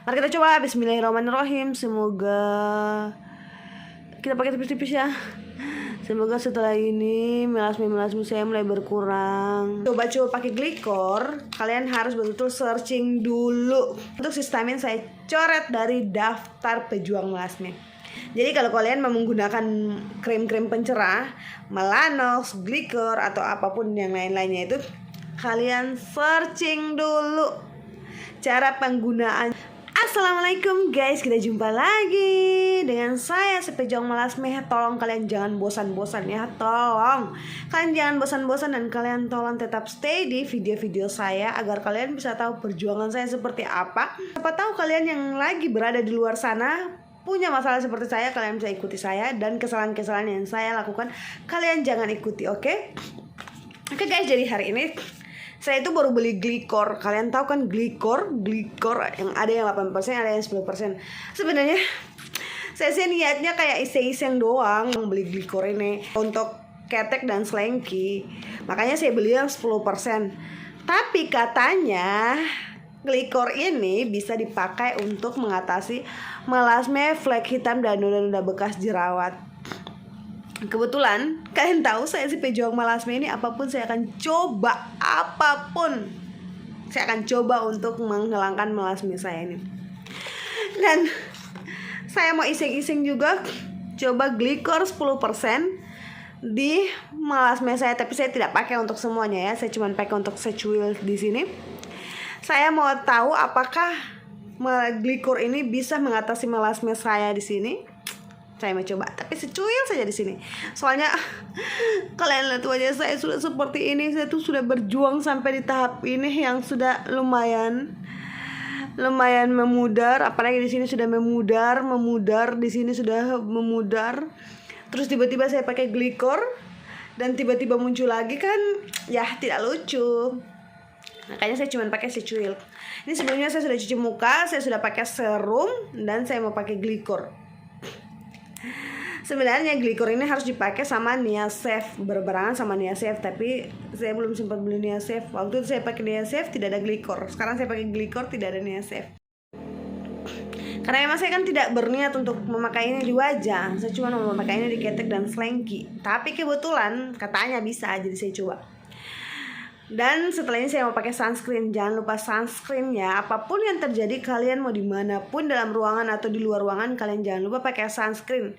Mari kita coba. Bismillahirrahmanirrahim. Semoga kita pakai tipis-tipis ya. Semoga setelah ini melasma saya mulai berkurang. Coba pakai glikor. Kalian harus betul-betul searching dulu. Untuk sistamin saya coret dari daftar pejuang melasma. Jadi kalau kalian mau menggunakan krim-krim pencerah, melanox, glikor atau apapun yang lain-lainnya itu, kalian searching dulu cara penggunaan. Assalamualaikum guys, kita jumpa lagi dengan saya Sepejong Melasmeh. Tolong kalian jangan bosan-bosan ya, tolong kalian jangan bosan-bosan, dan kalian tolong tetap stay di video-video saya agar kalian bisa tahu perjuangan saya seperti apa. Siapa tahu kalian yang lagi berada di luar sana punya masalah seperti saya, kalian bisa ikuti saya, dan kesalahan-kesalahan yang saya lakukan kalian jangan ikuti, oke? Oke guys, jadi hari ini saya itu baru beli glikor. Kalian tahu kan glikor yang ada yang 8%, ada yang 10%. Sebenarnya saya sih niatnya kayak iseng-iseng doang beli glikor ini untuk ketek dan selengki. Makanya saya beli yang 10%. Tapi katanya glikor ini bisa dipakai untuk mengatasi melasma, flek hitam, dan noda-noda bekas jerawat. Kebetulan kalian tahu saya si pejuang melasma ini, apapun saya akan coba, apapun saya akan coba untuk menghilangkan melasma saya ini. Dan saya mau iseng-iseng juga coba glikor 10% di melasma saya, tapi saya tidak pakai untuk semuanya ya, saya cuma pakai untuk secuil di sini. Saya mau tahu apakah glikor ini bisa mengatasi melasma saya di sini. Saya mau coba, tapi secuil saja di sini. Soalnya kalian lihat wajah saya sudah seperti ini. Saya tuh sudah berjuang sampai di tahap ini yang sudah lumayan memudar. Apalagi di sini sudah memudar, di sini sudah memudar. Terus tiba-tiba saya pakai glikor dan tiba-tiba muncul lagi, kan ya tidak lucu. Makanya saya cuma pakai secuil. Ini sebelumnya saya sudah cuci muka, saya sudah pakai serum, dan saya mau pakai glikor. Sebenarnya glikor ini harus dipakai sama Niasef, berbarengan sama Niasef, tapi saya belum sempat beli Niasef. Waktu itu saya pakai Niasef tidak ada glikor. Sekarang saya pakai glikor tidak ada Niasef. Karena memang saya kan tidak berniat untuk memakai ini di wajah. Saya cuma mau memakai ini di ketek dan selengki. Tapi kebetulan katanya bisa, jadi saya coba. Dan setelah ini saya mau pakai sunscreen. Jangan lupa sunscreen ya. Apapun yang terjadi, kalian mau dimanapun, dalam ruangan atau di luar ruangan, kalian jangan lupa pakai sunscreen.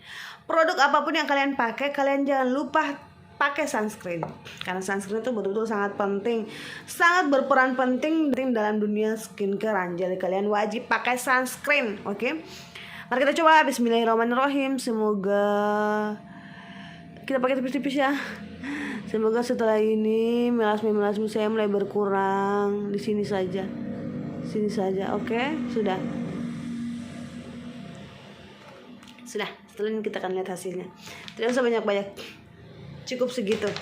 Produk apapun yang kalian pakai, kalian jangan lupa pakai sunscreen. Karena sunscreen itu betul-betul sangat penting, sangat berperan penting dalam dunia skincare. Jadi kalian wajib pakai sunscreen, oke? Mari kita coba. Bismillahirrahmanirrahim. Semoga kita pakai tipis-tipis ya. Semoga setelah ini melasma saya mulai berkurang. Di sini saja, oke? Sudah. Setelah ini kita akan lihat hasilnya. Tidak usah banyak-banyak, cukup segitu.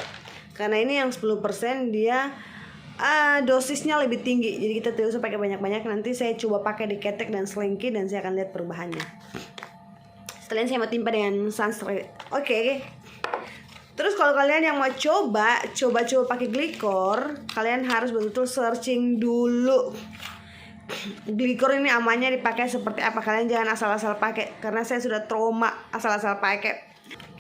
Karena ini yang 10% dia dosisnya lebih tinggi, jadi kita tidak usah pakai banyak-banyak. Nanti saya coba pakai di ketek dan selengki, dan saya akan lihat perubahannya. Setelah ini saya mau timpa dengan sunscreen. Oke. Terus kalau kalian yang mau coba pakai glikor, kalian harus betul-betul searching dulu. Glikor ini amannya dipakai seperti apa. Kalian jangan asal-asal pakai, karena saya sudah trauma asal-asal pakai.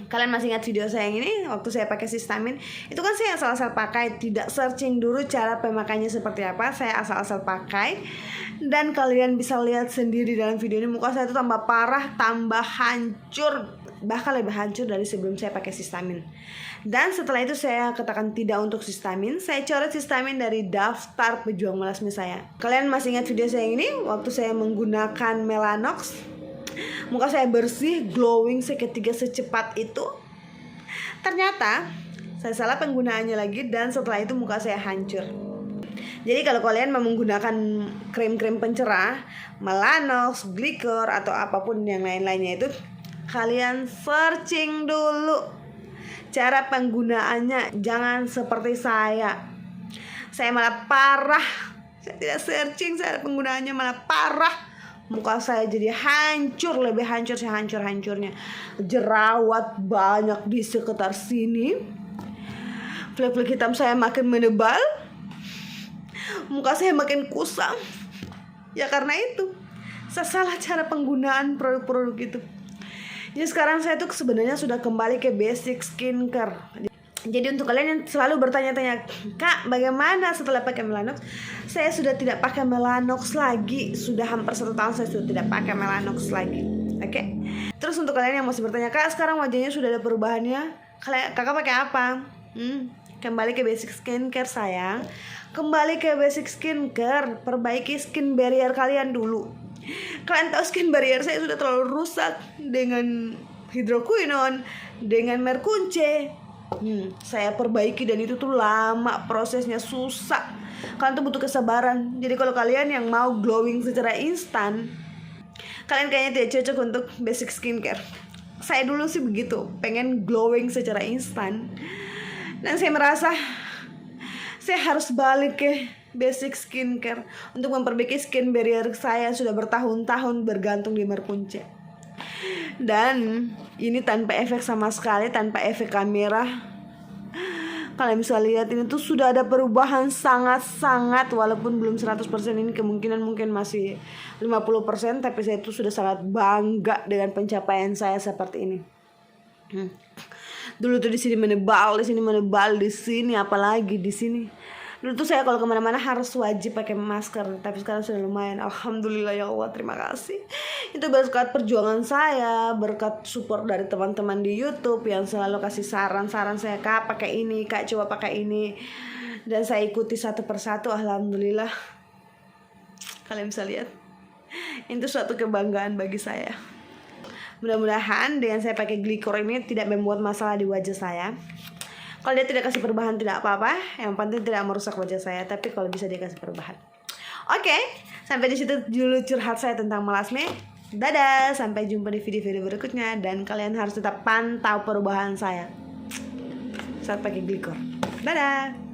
Kalian masih ingat video saya yang ini waktu saya pakai sistamin? Itu kan saya asal-asal pakai, tidak searching dulu cara pemakaiannya seperti apa. Saya asal-asal pakai, dan kalian bisa lihat sendiri dalam video ini, muka saya itu tambah parah, tambah hancur, bahkan lebih hancur dari sebelum saya pakai sistamin. Dan setelah itu saya katakan tidak untuk sistamin. Saya coret sistamin dari daftar pejuang melasma saya. Kalian masih ingat video saya ini waktu saya menggunakan melanox? Muka saya bersih, glowing seketika secepat itu. Ternyata saya salah penggunaannya lagi, dan setelah itu muka saya hancur. Jadi kalau kalian mau menggunakan krim-krim pencerah, melanox, glikor atau apapun yang lain-lainnya itu, kalian searching dulu cara penggunaannya. Jangan seperti saya malah parah. Saya tidak searching, saya penggunaannya malah parah. Muka saya jadi hancur, lebih hancur, saya hancur-hancurnya. Jerawat banyak di sekitar sini. Flek-flek hitam saya makin menebal. Muka saya makin kusam. Ya karena itu Saya salah cara penggunaan produk-produk itu. Jadi sekarang saya tuh sebenarnya sudah kembali ke basic skincare. Jadi untuk kalian yang selalu bertanya-tanya, Kak, bagaimana setelah pakai Melanox? Saya sudah tidak pakai Melanox lagi. Sudah hampir 1 tahun saya sudah tidak pakai Melanox lagi. Oke. Terus untuk kalian yang masih bertanya, Kak, sekarang wajahnya sudah ada perubahannya, kakak pakai apa? Kembali ke basic skincare sayang. Kembali ke basic skincare. Perbaiki skin barrier kalian dulu. Kalian tahu skin barrier saya sudah terlalu rusak dengan hidroquinone, dengan merkunce. Saya perbaiki dan itu tuh lama, prosesnya susah. Kalian tuh butuh kesabaran. Jadi kalau kalian yang mau glowing secara instan, kalian kayaknya tidak cocok untuk basic skincare. Saya dulu sih begitu, pengen glowing secara instan. Dan saya merasa saya harus balik ke basic skincare untuk memperbaiki skin barrier saya sudah bertahun-tahun bergantung di merkunce. Dan ini tanpa efek sama sekali, tanpa efek kamera. Kalian bisa lihat ini tuh sudah ada perubahan sangat-sangat. Walaupun belum 100%, ini kemungkinan mungkin masih 50%. Tapi saya tuh sudah sangat bangga dengan pencapaian saya seperti ini. Dulu tuh di sini menebal, di sini menebal, di sini apalagi di sini. Dulu tuh saya kalau kemana-mana harus wajib pakai masker, tapi sekarang sudah lumayan. Alhamdulillah ya Allah, terima kasih. Itu berkat perjuangan saya, berkat support dari teman-teman di YouTube yang selalu kasih saran-saran saya, Kak pakai ini, Kak coba pakai ini, dan saya ikuti satu persatu. Alhamdulillah, kalian bisa lihat, itu suatu kebanggaan bagi saya. Mudah-mudahan dengan saya pakai glikor ini tidak membuat masalah di wajah saya. Kalau dia tidak kasih perubahan tidak apa-apa, yang penting tidak merusak wajah saya. Tapi kalau bisa dia kasih perubahan. Oke, sampai di situ dulu curhat saya tentang melasme. Dadah, sampai jumpa di video-video berikutnya. Dan kalian harus tetap pantau perubahan saya saat pakai glikor. Dadah.